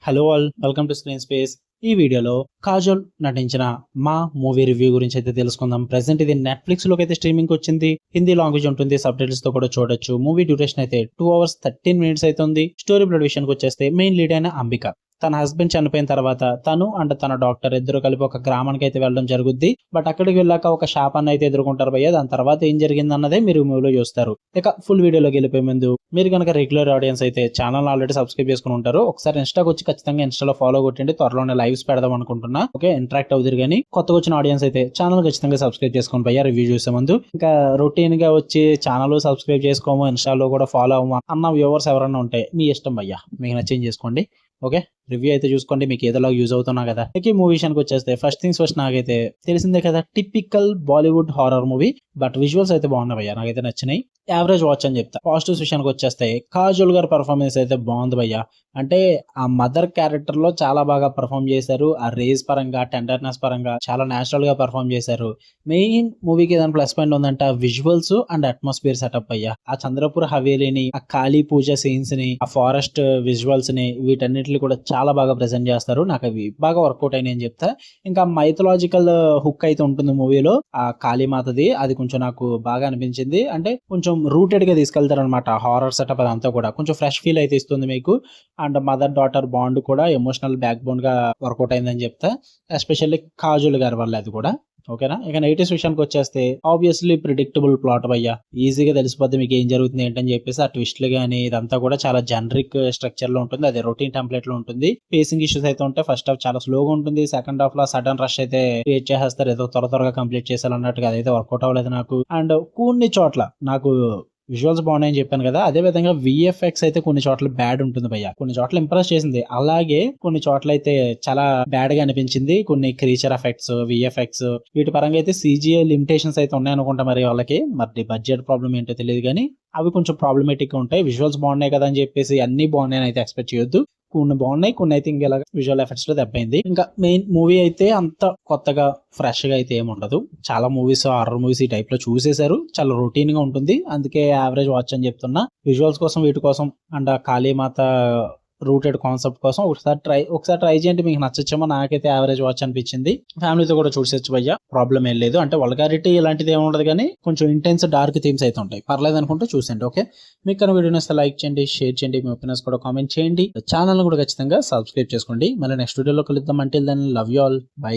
Hello all, welcome to screen space. ఈ వీడియోలో కాజోల్ నటించిన మా మూవీ రివ్యూ గురించి అయితే తెలుసుకుందాం. ప్రెసెంట్ ఇది నెట్ఫ్లిక్స్ లోకి అయితే స్ట్రీమింగ్ వచ్చింది. హిందీ లాంగ్వేజ్ ఉంటుంది, సబ్ టైటిల్స్ తో కూడా చూడొచ్చు. మూవీ డ్యూరేషన్ అయితే 2 hours 13 minutes అయితే ఉంది. స్టోరీ బ్లడ్ విషయానికి వచ్చేస్తే మెయిన్ లీడ్ అయిన అంబిక తన హస్బెండ్ చనిపోయిన తర్వాత తను అండ్ తన డాక్టర్ ఇద్దరు కలిపి ఒక గ్రామానికి అయితే వెళ్ళడం జరుగుద్ది. బట్ అక్కడికి వెళ్ళాక ఒక శాపాన్ని అయితే ఎదుర్కొంటారు భయ్య. దాని తర్వాత ఏం జరిగింది అన్నదే మీరు మూవీలో చూస్తారు. ఇక ఫుల్ వీడియోలోకి వెళ్ళిపోయే ముందు మీరు కనుక రెగ్యులర్ ఆడియన్స్ అయితే ఛానల్ ఆల్రెడీ సబ్స్క్రైబ్ చేసుకుని ఉంటారు. ఒకసారి ఇన్స్టాకి వచ్చి ఖచ్చితంగా ఇన్స్టాలో ఫాలో కొట్టండి. త్వరలోనే లైవ్స్ పెడదాం అనుకుంటున్నా. ఓకే, ఇంటరాక్ట్ అవుతారు. కానీ కొత్తగా వచ్చిన ఆడియన్స్ అయితే ఛానల్ ఖచ్చితంగా సబ్స్క్రైబ్ చేసుకోండి భయ్య. రివ్యూ చూసే ముందు ఇంకా రొటీన్ గా వచ్చి ఛానల్ సబ్స్క్రైబ్ చేసుకోము, ఇన్స్టాలో కూడా ఫాలో అవ్వము అన్న వ్యూవర్స్ ఎవరైనా ఉంటే మీ ఇష్టం భయ్య, మీకు నచ్చింది చేసుకోండి. ఓకే, రివ్యూ అయితే చూసుకోండి, మీకు ఏదోలా యూజ్ అవుతున్నా కదా. ఈ మూవీ విషయానికి వచ్చేస్తే ఫస్ట్ థింగ్స్ ఫస్ట్, నాకైతే తెలిసిందే కదా, typical Bollywood horror movie. But visuals అయితే బాగున్నాయి భయ్య, నాకైతే నచ్చినాయి. యావరేజ్ వాచ్ అని చెప్తా. పాజిటివ్స్ విషయానికి వచ్చేస్తే కాజోల్ గారి పర్ఫార్మెన్స్ అయితే బాగుంది భయ్య. అంటే ఆ మదర్ క్యారెక్టర్ లో చాలా బాగా పర్ఫామ్ చేశారు. ఆ రేజ్ పరంగా, టెండర్నెస్ పరంగా చాలా నేచురల్ గా పర్ఫామ్ చేశారు. మెయిన్ మూవీకి దాని ప్లస్ పాయింట్ ఉందంటే విజువల్స్ అండ్ అట్మాస్ఫియర్ సెటప్ అయ్యా. ఆ చంద్రపూర్ హవేలీని, ఆ కాళీ పూజ సీన్స్ ని, ఆ ఫారెస్ట్ విజువల్స్ ని, వీటన్నిటిని కూడా చాలా బాగా ప్రెజెంట్ చేస్తారు. నాకు అవి బాగా వర్కౌట్ అయినాయి అని చెప్తా. ఇంకా మైథలాజికల్ హుక్ అయితే ఉంటుంది మూవీలో, ఆ కాళీమాతది. అది కొంచెం నాకు బాగా అనిపించింది. అంటే కొంచెం రూటెడ్ గా తీసుకెళ్తారు అనమాట. హారర్ సెటప్ అదంతా కూడా కొంచెం ఫ్రెష్ ఫీల్ అయితే ఇస్తుంది మీకు. అండ్ మదర్ డాటర్ బాండ్ కూడా ఎమోషనల్ బ్యాక్ బోన్ గా వర్కౌట్ అయిందని చెప్తా. ఎస్పెషల్లీ కాజోల్ గారి వల్ల అది కూడా. ఓకేనా, ఇక నెగిటివ్స్ విషయానికి వచ్చేస్తే ఆబ్వియస్లీ ప్రిడిక్టబుల్ ప్లాట్ భయ్యా. ఈజీగా తెలిసిపోద్ది మీకు ఏం జరుగుతుంది ఏంటని చెప్పేసి. ఆ ట్విస్ట్లు గానీ ఇదంతా కూడా చాలా జనరిక్ స్ట్రక్చర్ లో ఉంటుంది. అదే రొటీన్ టెంప్లెట్ లో ఉంటుంది. పేసింగ్ ఇష్యూస్ అయితే ఉంటాయి. ఫస్ట్ హాఫ్ చాలా స్లోగా ఉంటుంది. సెకండ్ హాఫ్ లో సడన్ రష్ అయితే క్రియేట్ చేసేస్తారు. ఏదో త్వరగా కంప్లీట్ చేయాలన్నట్టుగా. అదైతే వర్కౌట్ అవ్వలేదు నాకు. అండ్ కొన్ని చోట్ల నాకు విజువల్స్ బాగున్నాయని చెప్పాను కదా, అదే విధంగా విఎఫ్ఎక్స్ అయితే కొన్ని చోట్ల బ్యాడ్ ఉంటుంది భయ్య. కొన్ని చోట్ల ఇంప్రెస్ చేసింది, అలాగే కొన్ని చోట్ల అయితే చాలా బ్యాడ్ గా అనిపించింది. కొన్ని క్రీచర్ ఎఫెక్ట్స్, విఎఫ్ఎక్స్ వీటి పరంగా అయితే సిజిఐ లిమిటేషన్స్ అయితే ఉన్నాయనుకుంటా. మరి వాళ్ళకి మరి బడ్జెట్ ప్రాబ్లం ఏంటో తెలియదు కానీ అవి కొంచెం ప్రాబ్లమేటిక్ గా ఉంటాయి. విజువల్స్ బాగున్నాయి కదా అని చెప్పేసి అన్ని బాగున్నాయని అయితే ఎక్స్పెక్ట్ చేయొద్దు. కొన్ని బాగున్నాయి, కొన్ని అయితే ఇంకా విజువల్ ఎఫెక్ట్స్ లో దెబ్బైంది. ఇంకా మెయిన్ మూవీ అయితే అంత కొత్తగా ఫ్రెష్ గా అయితే ఏమి ఉండదు. చాలా మూవీస్, హారర్ మూవీస్ ఈ టైప్ లో చూసేశారు. చాలా రొటీన్ గా ఉంటుంది. అందుకే యావరేజ్ వాచ్ అని చెప్తున్నా. విజువల్స్ కోసం, వీటి కోసం అండ్ కాళీమాత రూటెడ్ కాన్సెప్ట్ కోసం ఒకసారి ట్రై చేయండి. మీకు నచ్చచ్చేమో. నాకైతే యావరేజ్ వాచ్ అనిపించింది. ఫ్యామిలీతో కూడా చూసేచ్చు భయ్య, ప్రాబ్లం ఏం లేదు. అంటే వల్గారిటీ ఇలాంటిది ఏమి ఉండదు కానీ కొంచెం ఇంటెన్స్ డార్క్ థీమ్స్ అయితే ఉంటాయి. పర్లేదు అనుకుంటే చూసండి. ఓకే, మీకు కన్నా వీడియో నచ్చితే లైక్ చేయండి, షేర్ చేయండి, మీ ఒపీనియన్స్ కూడా కామెంట్ చేయండి. ఛానల్ కూడా ఖచ్చితంగా సబ్స్క్రైబ్ చేసుకోండి. మళ్ళీ నెక్స్ట్ వీడియోలో కలుద్దాం. Until then love you all, by.